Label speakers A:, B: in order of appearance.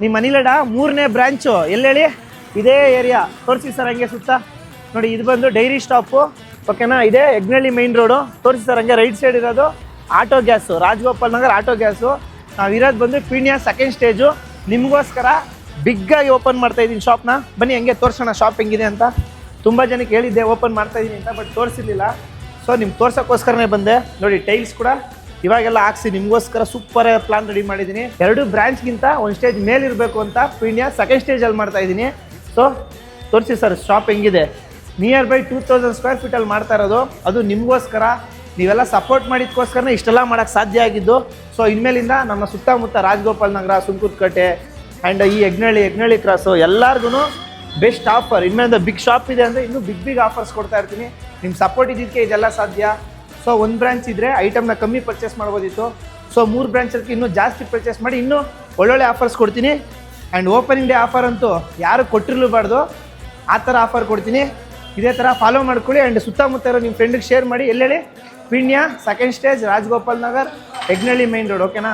A: ನಿಮ್ಮ ಮನಿಲಡ 3ನೇ ಬ್ರಾಂಚು ಎಲ್ಲಿ ಹೇಳಿ? ಇದೇ ಏರಿಯಾ ತೋರಿಸಿ ಸರ್ ಹಂಗೆ ಸುತ್ತ ನೋಡಿ. ಇದು ಬಂದು ಡೈರಿ ಸ್ಟಾಪು, ಓಕೆನಾ? ಇದೇ ಯಗ್ನಳ್ಳಿ ಮೈನ್ ರೋಡು. ತೋರಿಸಿ ಸರ್ ಹಂಗೆ ರೈಟ್ ಸೈಡ್ ಇರೋದು auto gas, Rajagopal Nagar auto gas. ನಾವಿರೋದು ಬಂದು ಪೀಣ್ಯ ಸೆಕೆಂಡ್ ಸ್ಟೇಜು. ನಿಮಗೋಸ್ಕರ ಬಿಗ್ಗಾಗಿ ಓಪನ್ ಮಾಡ್ತಾ ಇದ್ದೀನಿ ಶಾಪ್ನ. ಬನ್ನಿ ಹಂಗೆ ತೋರಿಸೋಣ ಶಾಪ್ ಹೆಂಗಿದೆ ಅಂತ. ತುಂಬ ಜನಕ್ಕೆ ಹೇಳಿದ್ದೆ ಓಪನ್ ಮಾಡ್ತಾ ಇದ್ದೀನಿ ಅಂತ, ಬಟ್ ತೋರಿಸಿರ್ಲಿಲ್ಲ. ಸೊ ನಿಮ್ಗೆ ತೋರ್ಸೋಕ್ಕೋಸ್ಕರನೇ ಬಂದೆ. ನೋಡಿ ಟೈಲ್ಸ್ ಕೂಡ ಇವಾಗೆಲ್ಲ ಹಾಕ್ಸಿ ನಿಮಗೋಸ್ಕರ ಸೂಪರ್ ಪ್ಲಾನ್ ರೆಡಿ ಮಾಡಿದ್ದೀನಿ. 2 ಬ್ರಾಂಚ್ಗಿಂತ ಒಂದು ಸ್ಟೇಜ್ ಮೇಲಿರಬೇಕು ಅಂತ ಪೀಣ್ಯ ಸೆಕೆಂಡ್ ಸ್ಟೇಜಲ್ಲಿ ಮಾಡ್ತಾ ಇದ್ದೀನಿ. ಸೊ ತೋರಿಸಿ ಸರ್ ಶಾಪ್ ಹೆಂಗಿದೆ. ನಿಯರ್ ಬೈ 2000 ಸ್ಕ್ವೇರ್ ಫೀಟಲ್ಲಿ ಮಾಡ್ತಾ ಇರೋದು. ಅದು ನಿಮಗೋಸ್ಕರ, ನೀವೆಲ್ಲ ಸಪೋರ್ಟ್ ಮಾಡಿದಕ್ಕೋಸ್ಕರನೇ ಇಷ್ಟೆಲ್ಲ ಮಾಡೋಕ್ಕೆ ಸಾಧ್ಯ ಆಗಿದ್ದು. ಸೊ ಇನ್ಮೇಲಿಂದ ನಮ್ಮ ಸುತ್ತಮುತ್ತ ರಾಜಗೋಪಾಲ್ ನಗರ, ಸುಂಕುತ್ಕಟ್ಟೆ ಆ್ಯಂಡ್ ಈ ಯಗ್ನಳ್ಳಿ ಕ್ರಾಸು ಎಲ್ಲರಿಗೂ ಬೆಸ್ಟ್ ಆಫರ್. ಇನ್ಮೇಲಿಂದ ಬಿಗ್ ಶಾಪ್ ಇದೆ ಅಂದರೆ ಇನ್ನೂ ಬಿಗ್ ಆಫರ್ಸ್ ಕೊಡ್ತಾ ಇರ್ತೀನಿ. ನಿಮ್ಮ ಸಪೋರ್ಟ್ ಇದಕ್ಕೆ ಇದೆಲ್ಲ ಸಾಧ್ಯ. ಸೊ 1 ಬ್ರಾಂಚ್ ಇದ್ದರೆ ಐಟಮ್ನ ಕಮ್ಮಿ ಪರ್ಚೇಸ್ ಮಾಡ್ಬೋದಿತ್ತು. ಸೊ 3 ಬ್ರಾಂಚಲ್ಲಿ ಇನ್ನೂ ಜಾಸ್ತಿ ಪರ್ಚೇಸ್ ಮಾಡಿ ಇನ್ನೂ ಒಳ್ಳೊಳ್ಳೆ ಆಫರ್ಸ್ ಕೊಡ್ತೀನಿ. ಆ್ಯಂಡ್ ಓಪನಿಂಗ್ ಡೇ ಆಫರ್ ಅಂತೂ ಯಾರು ಕೊಟ್ಟಿರಲೂಬಾರ್ದು, ಆ ಥರ ಆಫರ್ ಕೊಡ್ತೀನಿ. ಇದೇ ಥರ ಫಾಲೋ ಮಾಡ್ಕೊಳ್ಳಿ. ಆ್ಯಂಡ್ ಸುತ್ತಮುತ್ತ ಇರೋ ನಿಮ್ಮ ಫ್ರೆಂಡಿಗೆ ಶೇರ್ ಮಾಡಿ. ಎಲ್ಲೇಳಿ? Peenya second stage, Rajagopal Nagar, Yagnalli main road, ಓಕೆನಾ?